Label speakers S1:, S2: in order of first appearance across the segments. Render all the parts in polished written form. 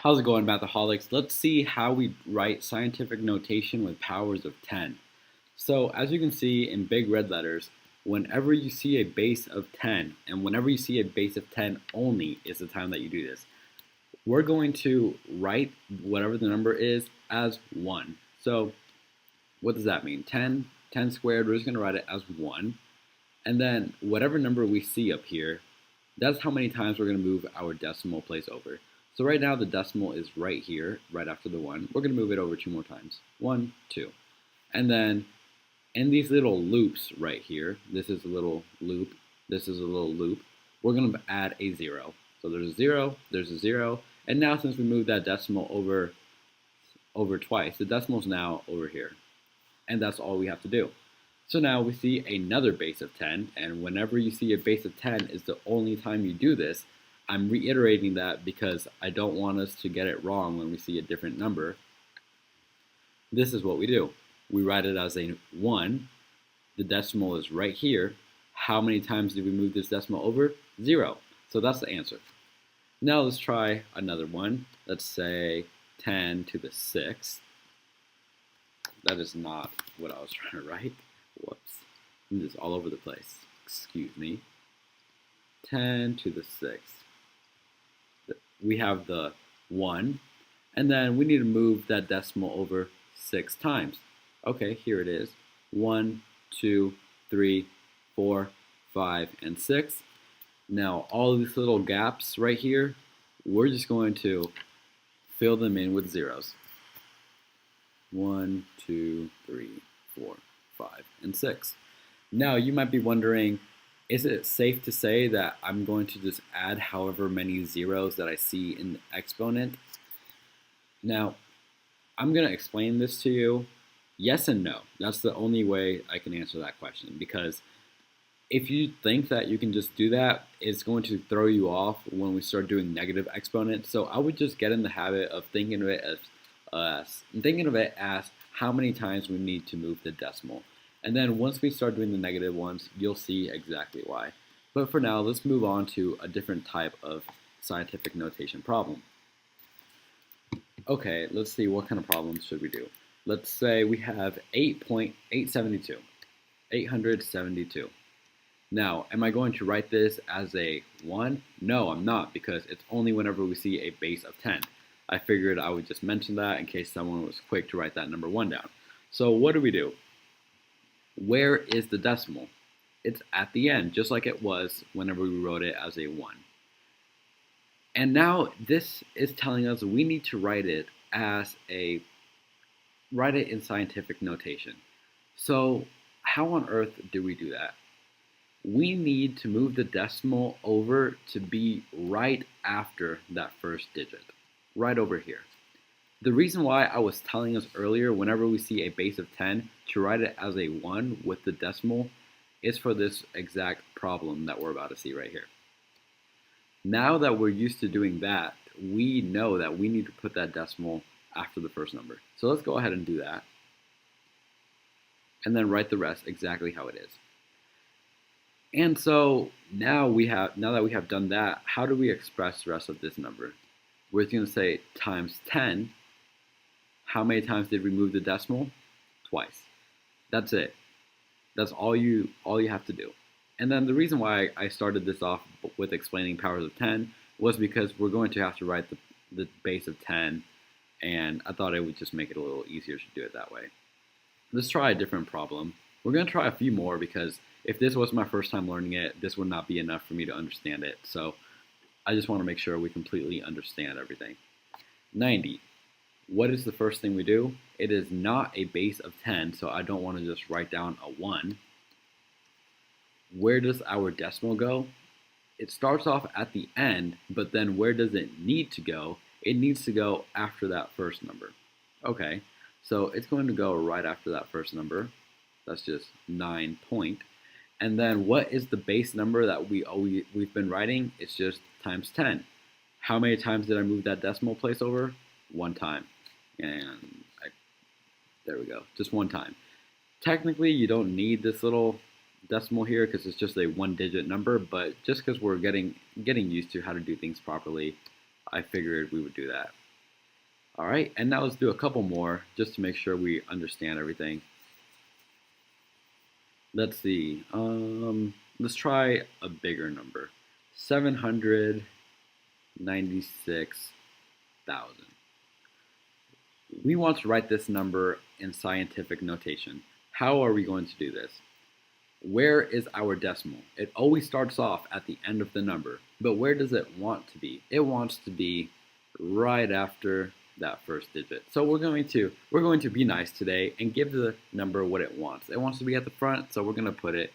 S1: How's it going, Mathaholics? Let's see how we write scientific notation with powers of 10. So, as you can see in big red letters, whenever you see a base of 10, and whenever you see a base of 10 only is the time that you do this, we're going to write whatever the number is as 1. So, what does that mean? 10 squared, we're just going to write it as 1. And then whatever number we see up here, that's how many times we're going to move our decimal place over. So right now the decimal is right here, right after the 1. We're going to move it over 2 more times. 1, 2. And then in these little loops right here, this is a little loop, this is a little loop, we're going to add a 0. So there's a 0, there's a 0, and now since we moved that decimal over twice, the decimal's now over here. And that's all we have to do. So now we see another base of 10, and whenever you see a base of 10 is the only time you do this. I'm reiterating that because I don't want us to get it wrong when we see a different number. This is what we do. We write it as a 1. The decimal is right here. How many times did we move this decimal over? 0. So that's the answer. Now let's try another one. Let's say 10 to the 6th. That is not what I was trying to write. Whoops. I'm just all over the place. Excuse me. 10 to the 6th. We have the 1, and then we need to move that decimal over 6 times. Okay, here it is. 1, 2, 3, 4, 5, and 6. Now, all of these little gaps right here, we're just going to fill them in with zeros. 1, 2, 3, 4, 5, and 6. Now, you might be wondering, is it safe to say that I'm going to just add however many zeros that I see in the exponent? Now, I'm going to explain this to you. Yes and no. That's the only way I can answer that question, because if you think that you can just do that, it's going to throw you off when we start doing negative exponents. So I would just get in the habit of thinking of it as how many times we need to move the decimal. And then once we start doing the negative ones, you'll see exactly why. But for now, let's move on to a different type of scientific notation problem. Okay, let's see, what kind of problems should we do? Let's say we have 8.872, 872. Now, am I going to write this as a 1? No, I'm not, because it's only whenever we see a base of 10. I figured I would just mention that in case someone was quick to write that number 1 down. So what do? Where is the decimal? It's at the end, just like it was whenever we wrote it as a 1. And now this is telling us we need to write it in scientific notation. So how on earth do we do that? We need to move the decimal over to be right after that first digit, right over here. The reason why I was telling us earlier, whenever we see a base of 10, to write it as a 1 with the decimal is for this exact problem that we're about to see right here. Now that we're used to doing that, we know that we need to put that decimal after the first number. So let's go ahead and do that. And then write the rest exactly how it is. And so now that we have done that, how do we express the rest of this number? We're going to say times 10. How many times did we move the decimal? Twice. That's it. That's all you have to do. And then the reason why I started this off with explaining powers of 10 was because we're going to have to write the base of 10, and I thought it would just make it a little easier to do it that way. Let's try a different problem. We're going to try a few more because if this was my first time learning it, this would not be enough for me to understand it. So I just want to make sure we completely understand everything. 90. What is the first thing we do? It is not a base of 10, so I don't want to just write down a 1. Where does our decimal go? It starts off at the end, but then where does it need to go? It needs to go after that first number. Okay, so it's going to go right after that first number. That's just 9 point. And then what is the base number that we've been writing? It's just times 10. How many times did I move that decimal place over? 1 time. And there we go, just 1 time. Technically, you don't need this little decimal here because it's just a 1-digit number, but just because we're getting used to how to do things properly, I figured we would do that. All right, and now let's do a couple more just to make sure we understand everything. Let's see. Let's try a bigger number. 796,000. We want to write this number in scientific notation. How are we going to do this? Where is our decimal? It always starts off at the end of the number, but where does it want to be? It wants to be right after that first digit. So we're going to be nice today and give the number what it wants. It wants to be at the front, so we're going to put it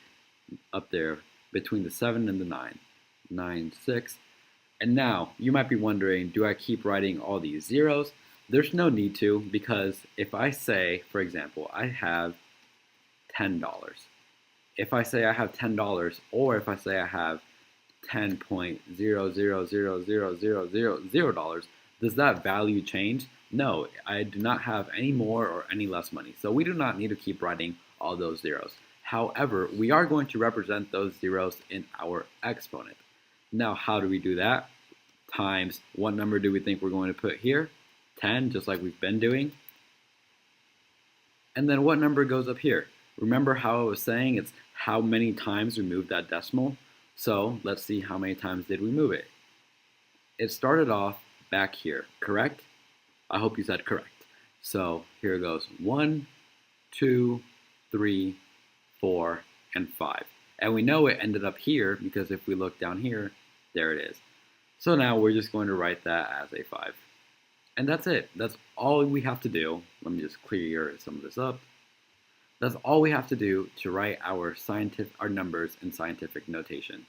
S1: up there between the 7 and the 9. 9, 6. And now you might be wondering, do I keep writing all these zeros? There's no need to, because if I say, for example, I have $10. If I say I have $10, or if I say I have $10.000000, does that value change? No, I do not have any more or any less money. So we do not need to keep writing all those zeros. However, we are going to represent those zeros in our exponent. Now, how do we do that? Times, what number do we think we're going to put here? 10, just like we've been doing. And then what number goes up here? Remember how I was saying it's how many times we moved that decimal? So let's see how many times did we move it. It started off back here, correct? I hope you said correct. So here it goes. 1, 2, 3, 4, and 5. And we know it ended up here because if we look down here, there it is. So now we're just going to write that as a 5. And that's it. That's all we have to do. Let me just clear some of this up. That's all we have to do to write our numbers in scientific notation.